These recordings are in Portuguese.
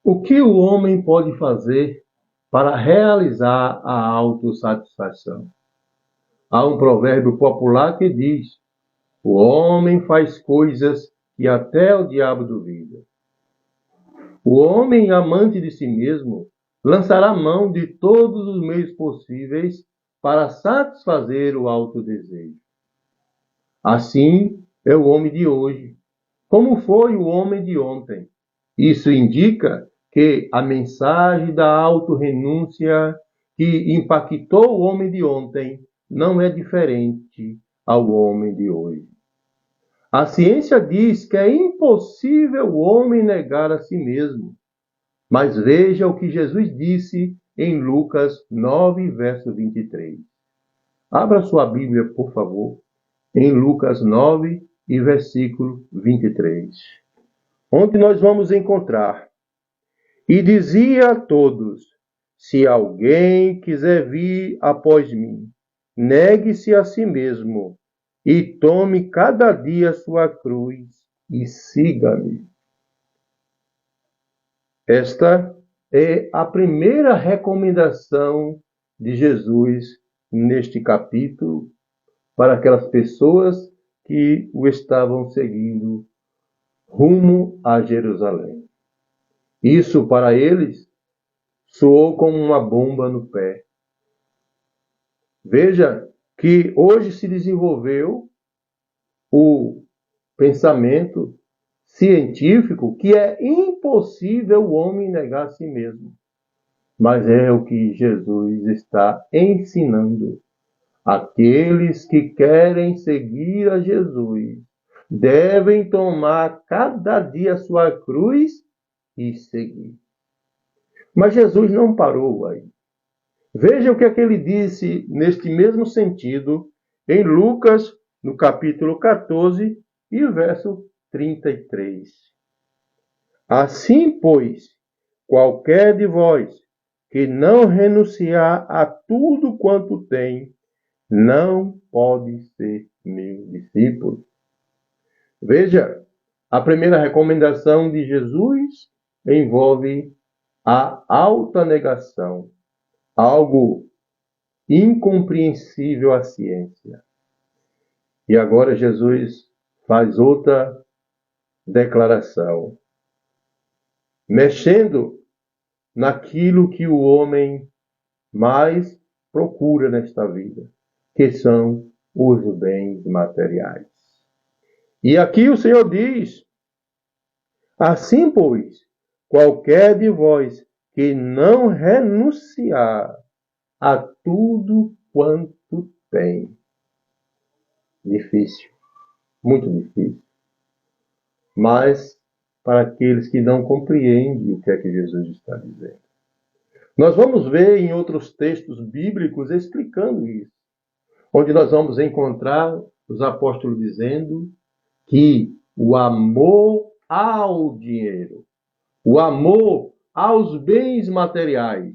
O que o homem pode fazer para realizar a autossatisfação? Há um provérbio popular que diz: o homem faz coisas que até o diabo duvida. O homem amante de si mesmo lançará mão de todos os meios possíveis para satisfazer o autodesejo. Assim é o homem de hoje, como foi o homem de ontem. Isso indica que a mensagem da autorrenúncia que impactou o homem de ontem não é diferente ao homem de hoje. A ciência diz que é impossível o homem negar a si mesmo. Mas veja o que Jesus disse em Lucas 9, verso 23. Abra sua Bíblia, por favor, em Lucas 9 e versículo 23. Onde nós vamos encontrar: e dizia a todos: se alguém quiser vir após mim, negue-se a si mesmo e tome cada dia sua cruz e siga-me. Esta é a primeira recomendação de Jesus neste capítulo para aquelas pessoas que o estavam seguindo rumo a Jerusalém. Isso para eles soou como uma bomba no pé. Veja que hoje se desenvolveu o pensamento científico que é impossível o homem negar a si mesmo. Mas é o que Jesus está ensinando. Aqueles que querem seguir a Jesus devem tomar cada dia sua cruz e seguir. Mas Jesus não parou aí. Veja o que é que ele disse neste mesmo sentido em Lucas, no capítulo 14 e o verso 33. Assim, pois, qualquer de vós que não renunciar a tudo quanto tem, não pode ser meu discípulo. Veja, a primeira recomendação de Jesus envolve a autonegação, algo incompreensível à ciência. E agora Jesus faz outra declaração, mexendo naquilo que o homem mais procura nesta vida, que são os bens materiais. E aqui o Senhor diz: assim, pois, qualquer de vós que não renunciar a tudo quanto tem. Difícil, muito difícil. Mas para aqueles que não compreendem o que é que Jesus está dizendo. Nós vamos ver em outros textos bíblicos explicando isso, onde nós vamos encontrar os apóstolos dizendo que o amor ao dinheiro, o amor aos bens materiais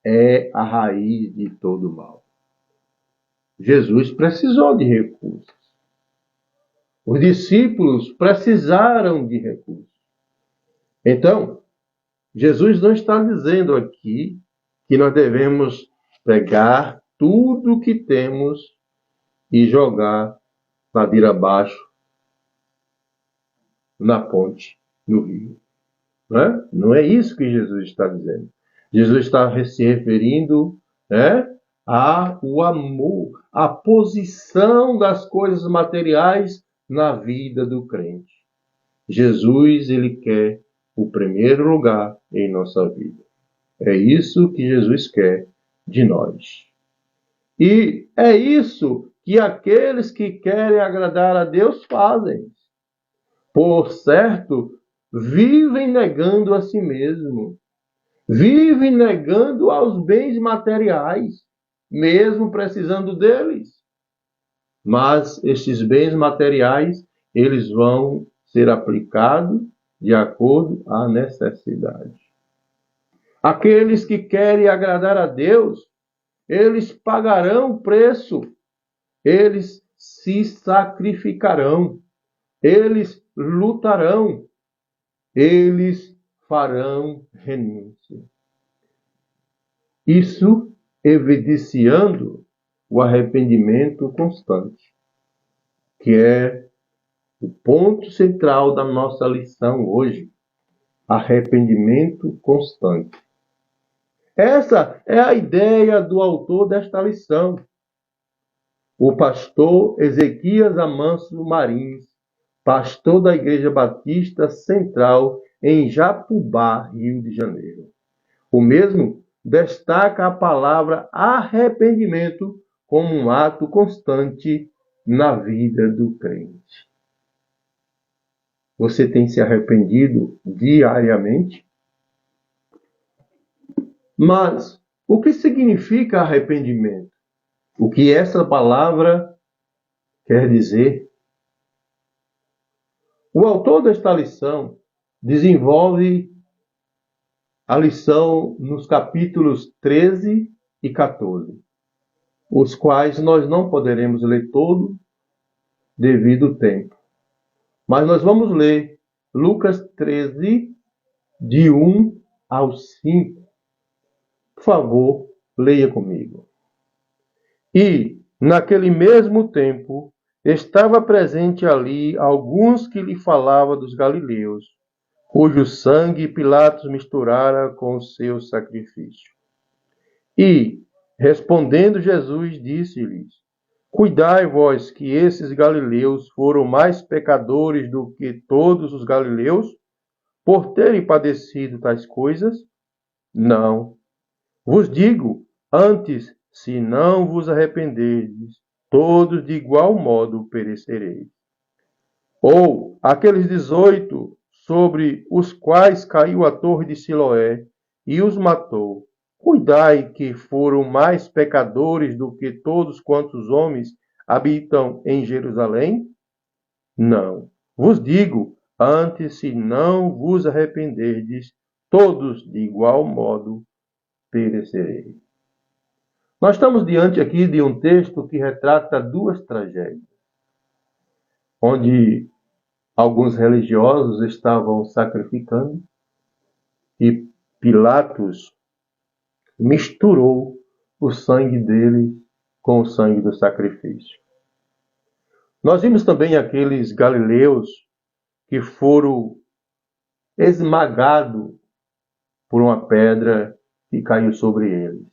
é a raiz de todo mal. Jesus precisou de recursos. Os discípulos precisaram de recursos. Então, Jesus não está dizendo aqui que nós devemos pegar tudo que temos e jogar ladeira abaixo na ponte, no rio. Não é isso que Jesus está dizendo. Jesus está se referindo ao amor, à posição das coisas materiais na vida do crente. Jesus, ele quer o primeiro lugar em nossa vida. É isso que Jesus quer de nós. E é isso que aqueles que querem agradar a Deus fazem. Por certo, vivem negando a si mesmo. Vivem negando aos bens materiais, mesmo precisando deles. Mas estes bens materiais, eles vão ser aplicados de acordo à necessidade. Aqueles que querem agradar a Deus, eles pagarão o preço, eles se sacrificarão, eles lutarão, eles farão renúncia. Isso evidenciando o arrependimento constante, que é o ponto central da nossa lição hoje. Arrependimento constante. Essa é a ideia do autor desta lição, o pastor Ezequias Amâncio Marins, pastor da Igreja Batista Central em Japubá, Rio de Janeiro. O mesmo destaca a palavra arrependimento como um ato constante na vida do crente. Você tem se arrependido diariamente? Mas o que significa arrependimento? O que essa palavra quer dizer? O autor desta lição desenvolve a lição nos capítulos 13 e 14, os quais nós não poderemos ler todo devido ao tempo. Mas nós vamos ler Lucas 13, de 1 ao 5. Por favor, leia comigo. E, naquele mesmo tempo, estava presente ali alguns que lhe falavam dos galileus, cujo sangue Pilatos misturara com o seu sacrifício. E, respondendo Jesus, disse-lhes: Cuidai vós que esses galileus foram mais pecadores do que todos os galileus, por terem padecido tais coisas? Não. Vos digo, antes, se não vos arrependerdes, todos de igual modo perecereis. Ou aqueles 18 sobre os quais caiu a torre de Siloé e os matou. Cuidai que foram mais pecadores do que todos quantos homens habitam em Jerusalém? Não. Vos digo, antes, se não vos arrependerdes, todos de igual modo perecereis. Nós estamos diante aqui de um texto que retrata duas tragédias, onde alguns religiosos estavam sacrificando e Pilatos misturou o sangue dele com o sangue do sacrifício. Nós vimos também aqueles galileus que foram esmagados por uma pedra que caiu sobre eles.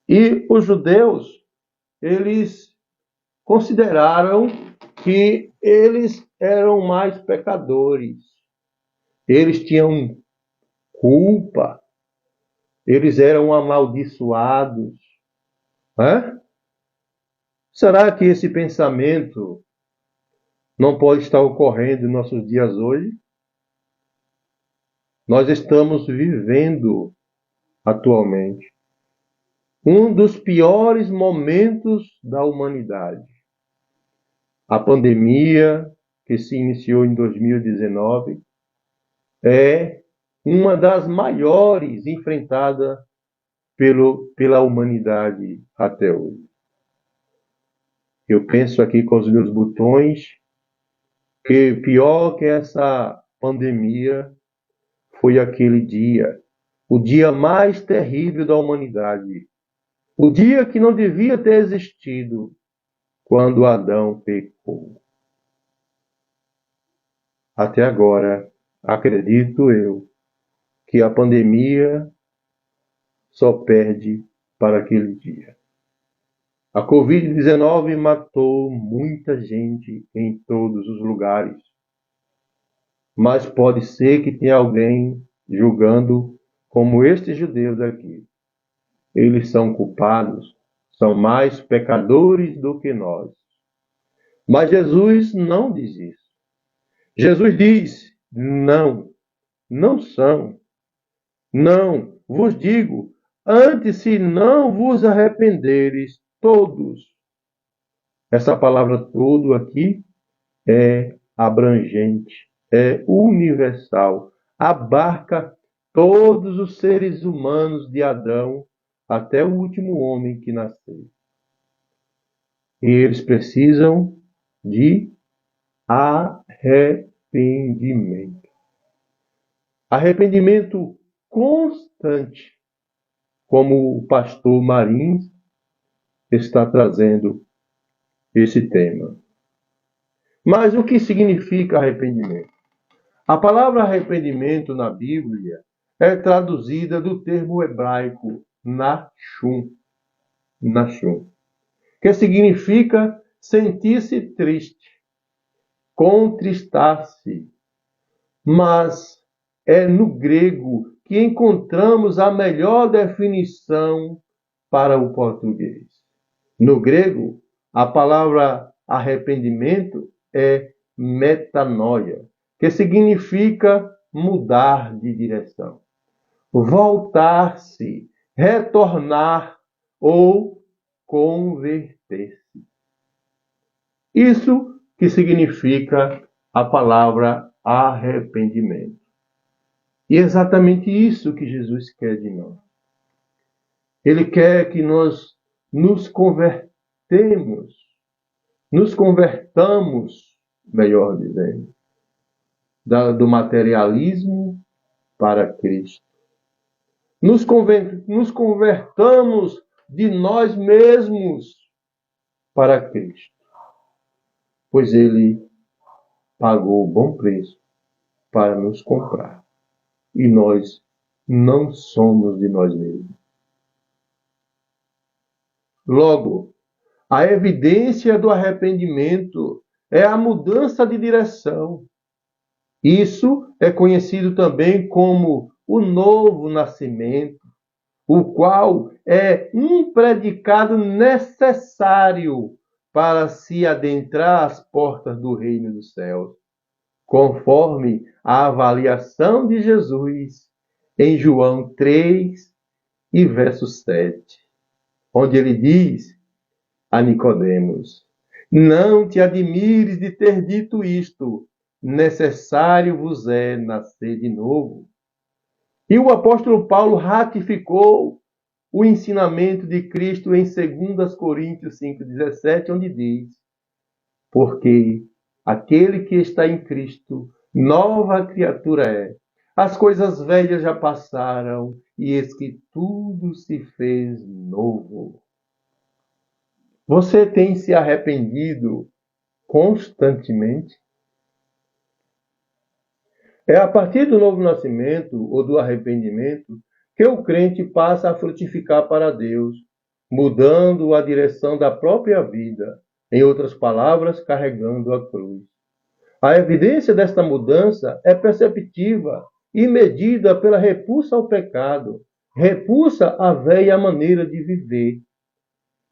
E os judeus, eles consideraram que eles eram mais pecadores. Eles tinham culpa. Eles eram amaldiçoados. Será que esse pensamento não pode estar ocorrendo em nossos dias hoje? Nós estamos vivendo atualmente um dos piores momentos da humanidade. A pandemia, que se iniciou em 2019, é uma das maiores enfrentadas pela humanidade até hoje. Eu penso aqui com os meus botões que pior que essa pandemia foi aquele dia, o dia mais terrível da humanidade, o dia que não devia ter existido, quando Adão pecou. Até agora, acredito eu, que a pandemia só perde para aquele dia. A Covid-19 matou muita gente em todos os lugares. Mas pode ser que tenha alguém julgando como estes judeus aqui. Eles são culpados, são mais pecadores do que nós. Mas Jesus não diz isso. Jesus diz: não, não são. Não, vos digo, antes se não vos arrependeres, todos. Essa palavra todo aqui é abrangente, é universal, abarca todos os seres humanos de Adão até o último homem que nasceu. E eles precisam de arrependimento. Arrependimento constante, como o pastor Marins está trazendo esse tema. Mas o que significa arrependimento? A palavra arrependimento na Bíblia é traduzida do termo hebraico nashum, que significa sentir-se triste, contristar-se. Mas é no grego que encontramos a melhor definição para o português. No grego, a palavra arrependimento é metanoia, que significa mudar de direção, voltar-se, retornar ou converter-se. Isso que significa a palavra arrependimento. E é exatamente isso que Jesus quer de nós. Ele quer que nós nos convertamos, melhor dizendo, do materialismo para Cristo. Nos convertamos de nós mesmos para Cristo, pois Ele pagou o bom preço para nos comprar. E nós não somos de nós mesmos. Logo, a evidência do arrependimento é a mudança de direção. Isso é conhecido também como o novo nascimento, o qual é um predicado necessário para se adentrar às portas do reino dos céus, conforme a avaliação de Jesus em João 3 e verso 7, onde ele diz a Nicodemos: não te admires de ter dito isto, necessário vos é nascer de novo. E o apóstolo Paulo ratificou o ensinamento de Cristo em 2 Coríntios 5,17, onde diz: porque aquele que está em Cristo, nova criatura é. As coisas velhas já passaram, e eis que tudo se fez novo. Você tem se arrependido constantemente? É a partir do novo nascimento ou do arrependimento que o crente passa a frutificar para Deus, mudando a direção da própria vida, em outras palavras, carregando a cruz. A evidência desta mudança é perceptiva e medida pela repulsa ao pecado, repulsa à velha maneira de viver.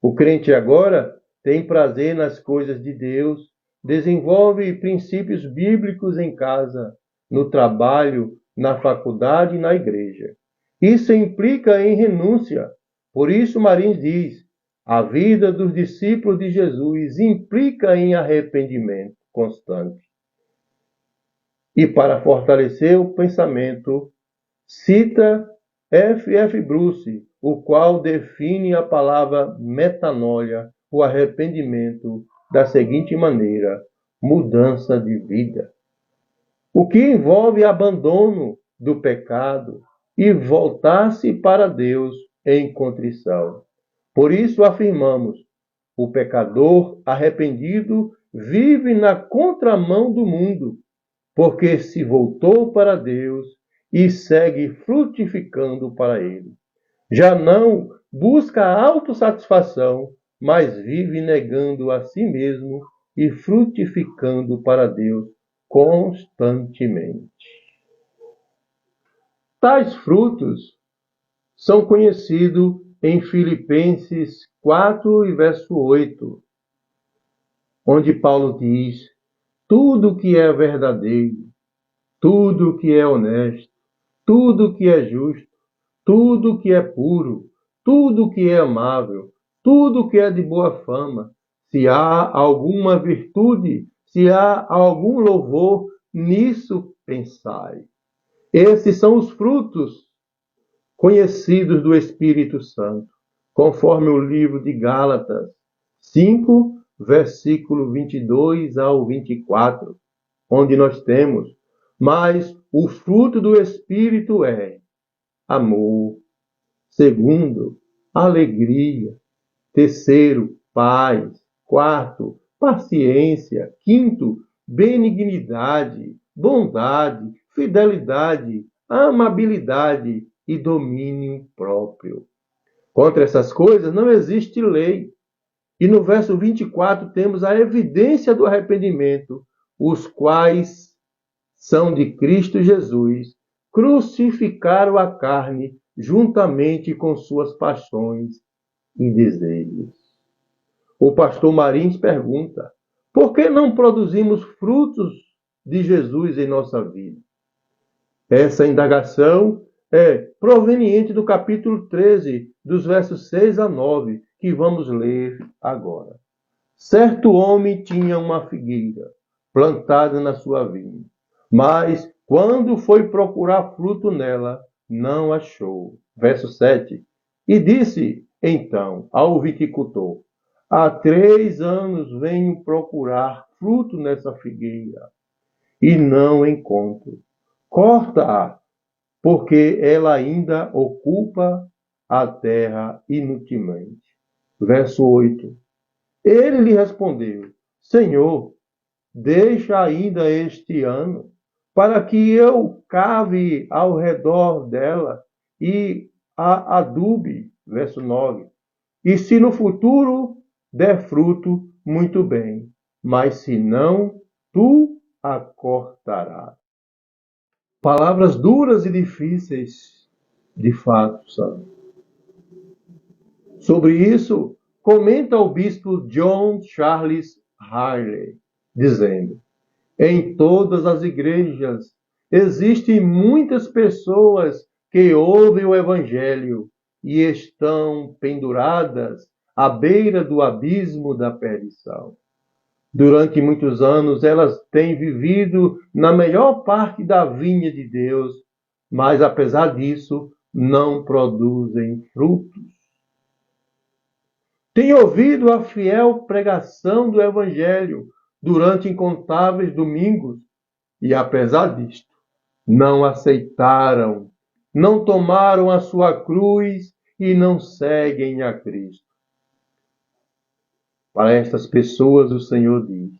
O crente agora tem prazer nas coisas de Deus, desenvolve princípios bíblicos em casa, no trabalho, na faculdade e na igreja. Isso implica em renúncia. Por isso, Marins diz: a vida dos discípulos de Jesus implica em arrependimento constante. E para fortalecer o pensamento, cita F. Bruce, o qual define a palavra metanoia, o arrependimento, da seguinte maneira: mudança de vida. O que envolve abandono do pecado e voltar-se para Deus em contrição. Por isso afirmamos: o pecador arrependido vive na contramão do mundo, porque se voltou para Deus e segue frutificando para Ele. Já não busca a autossatisfação, mas vive negando a si mesmo e frutificando para Deus constantemente. Tais frutos são conhecidos em Filipenses 4 e verso 8, onde Paulo diz: tudo que é verdadeiro, tudo que é honesto, tudo que é justo, tudo que é puro, tudo que é amável, tudo que é de boa fama, se há alguma virtude, se há algum louvor, nisso pensai. Esses são os frutos conhecidos do Espírito Santo, conforme o livro de Gálatas 5, versículo 22 ao 24, onde nós temos: Mas o fruto do Espírito é amor. Segundo, alegria. Terceiro, paz. Quarto, paciência. Quinto, benignidade, bondade, fidelidade, amabilidade e domínio próprio. Contra essas coisas não existe lei. E no verso 24 temos a evidência do arrependimento, os quais são de Cristo Jesus, crucificaram a carne juntamente com suas paixões e desejos. O pastor Marins pergunta: por que não produzimos frutos de Jesus em nossa vida? Essa indagação é proveniente do capítulo 13, dos versos 6 a 9, que vamos ler agora. Certo homem tinha uma figueira plantada na sua vinha, mas quando foi procurar fruto nela, não achou. Verso 7. E disse então ao viticultor: há 3 anos venho procurar fruto nessa figueira e não encontro. Corta-a, porque ela ainda ocupa a terra inutilmente. Verso 8. Ele lhe respondeu: Senhor, deixa ainda este ano, para que eu cave ao redor dela e a adube. Verso 9. E se no futuro der fruto, muito bem, mas se não, tu a cortarás. Palavras duras e difíceis, de fato, sabe? Sobre isso, comenta o bispo John Charles Harley, dizendo: em todas as igrejas existem muitas pessoas que ouvem o Evangelho e estão penduradas à beira do abismo da perdição. Durante muitos anos, elas têm vivido na melhor parte da vinha de Deus, mas, apesar disso, não produzem frutos. Têm ouvido a fiel pregação do Evangelho durante incontáveis domingos e, apesar disto, não aceitaram, não tomaram a sua cruz e não seguem a Cristo. Para estas pessoas, o Senhor diz: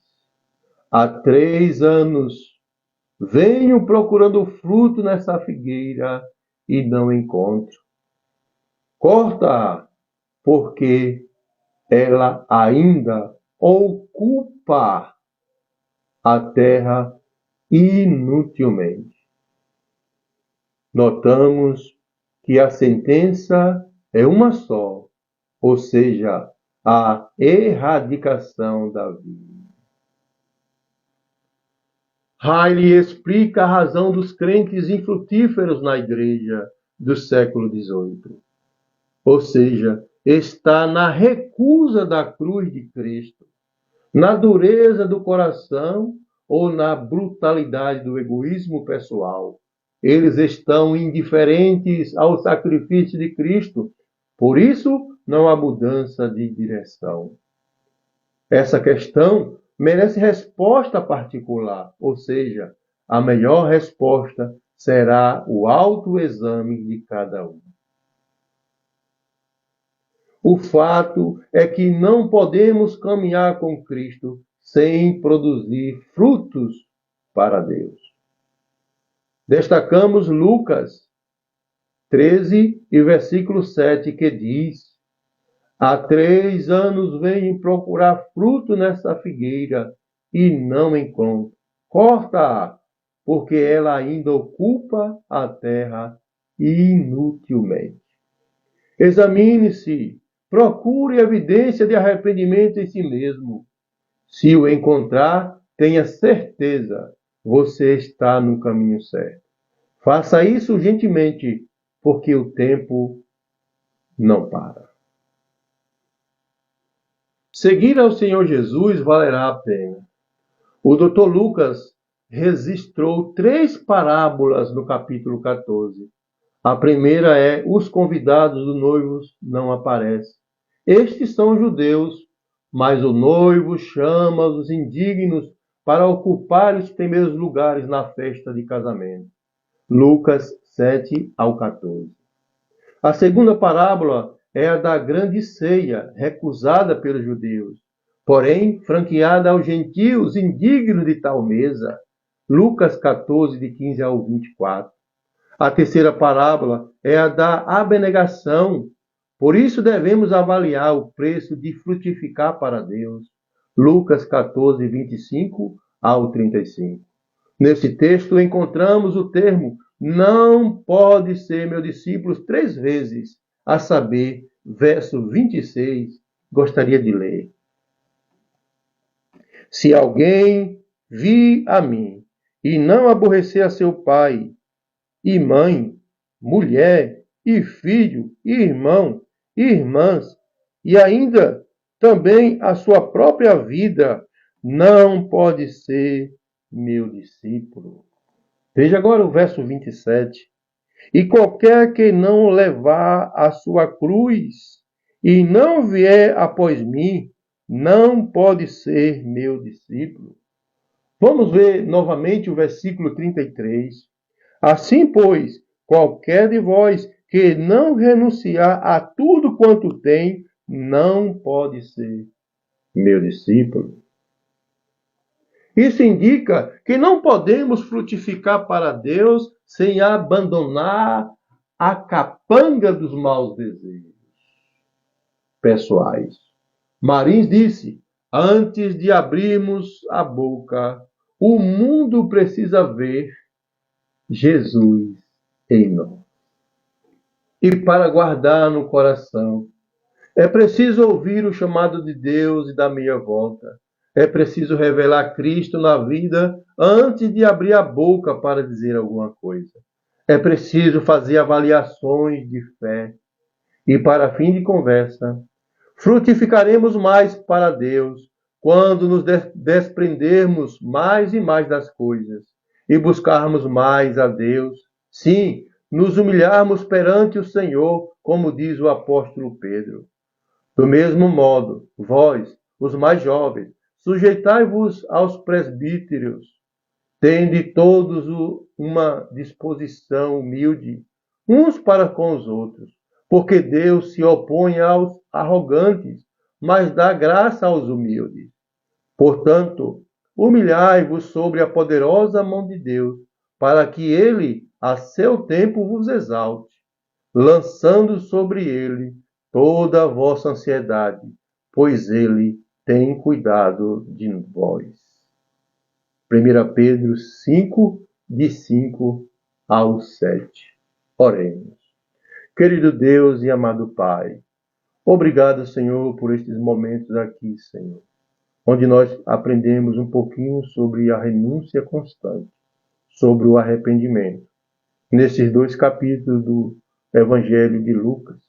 há 3 anos venho procurando fruto nessa figueira e não encontro. Corta-a, porque ela ainda ocupa a terra inutilmente. Notamos que a sentença é uma só, ou seja, a erradicação da vida. Riley explica a razão dos crentes infrutíferos na igreja do século XVIII. Ou seja, está na recusa da cruz de Cristo, na dureza do coração ou na brutalidade do egoísmo pessoal. Eles estão indiferentes ao sacrifício de Cristo, por isso não há mudança de direção. Essa questão merece resposta particular, ou seja, a melhor resposta será o autoexame de cada um. O fato é que não podemos caminhar com Cristo sem produzir frutos para Deus. Destacamos Lucas 13 e versículo 7, que diz: há 3 anos venho procurar fruto nessa figueira e não encontro. Corta-a, porque ela ainda ocupa a terra inutilmente. Examine-se, procure evidência de arrependimento em si mesmo. Se o encontrar, tenha certeza, você está no caminho certo. Faça isso urgentemente, porque o tempo não para. Seguir ao Senhor Jesus valerá a pena. O Dr. Lucas registrou 3 parábolas no capítulo 14. A primeira é: os convidados do noivo não aparecem. Estes são judeus, mas o noivo chama os indignos para ocupar os primeiros lugares na festa de casamento. Lucas 7 ao 14. A segunda parábola é a da grande ceia, recusada pelos judeus, porém franqueada aos gentios indignos de tal mesa. Lucas 14, de 15 ao 24. A terceira parábola é a da abnegação. Por isso devemos avaliar o preço de frutificar para Deus. Lucas 14, 25 ao 35. Nesse texto encontramos o termo "não pode ser meu discípulo" 3 vezes, a saber, verso 26, gostaria de ler. Se alguém vir a mim e não aborrecer a seu pai e mãe, mulher e filho, e irmão, e irmãs, e ainda também a sua própria vida, não pode ser meu discípulo. Veja agora o verso 27. E qualquer que não levar a sua cruz e não vier após mim, não pode ser meu discípulo. Vamos ver novamente o versículo 33. Assim, pois, qualquer de vós que não renunciar a tudo quanto tem, não pode ser meu discípulo. Isso indica que não podemos frutificar para Deus sem abandonar a capanga dos maus desejos pessoais. Marins disse: antes de abrirmos a boca, o mundo precisa ver Jesus em nós. E para guardar no coração, é preciso ouvir o chamado de Deus e da meia volta. É preciso revelar Cristo na vida antes de abrir a boca para dizer alguma coisa. É preciso fazer avaliações de fé. E para fim de conversa, frutificaremos mais para Deus quando nos desprendermos mais e mais das coisas e buscarmos mais a Deus. Sim, nos humilharmos perante o Senhor, como diz o apóstolo Pedro. Do mesmo modo, vós, os mais jovens, sujeitai-vos aos presbíteros, tende todos uma disposição humilde, uns para com os outros, porque Deus se opõe aos arrogantes, mas dá graça aos humildes. Portanto, humilhai-vos sobre a poderosa mão de Deus, para que ele, a seu tempo, vos exalte, lançando sobre ele toda a vossa ansiedade, pois ele tem cuidado de vós. 1 Pedro 5, de 5 ao 7. Oremos. Querido Deus e amado Pai, obrigado, Senhor, por estes momentos aqui, Senhor, onde nós aprendemos um pouquinho sobre a renúncia constante, sobre o arrependimento. Nesses 2 capítulos do Evangelho de Lucas.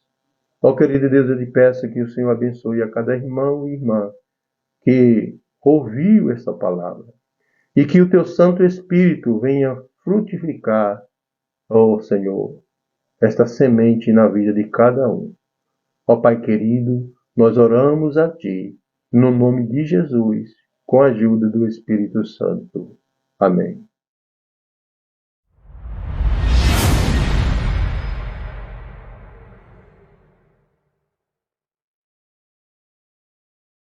Ó querido Deus, eu te peço que o Senhor abençoe a cada irmão e irmã que ouviu essa palavra e que o teu Santo Espírito venha frutificar, ó Senhor, esta semente na vida de cada um. Ó Pai querido, nós oramos a Ti, no nome de Jesus, com a ajuda do Espírito Santo. Amém.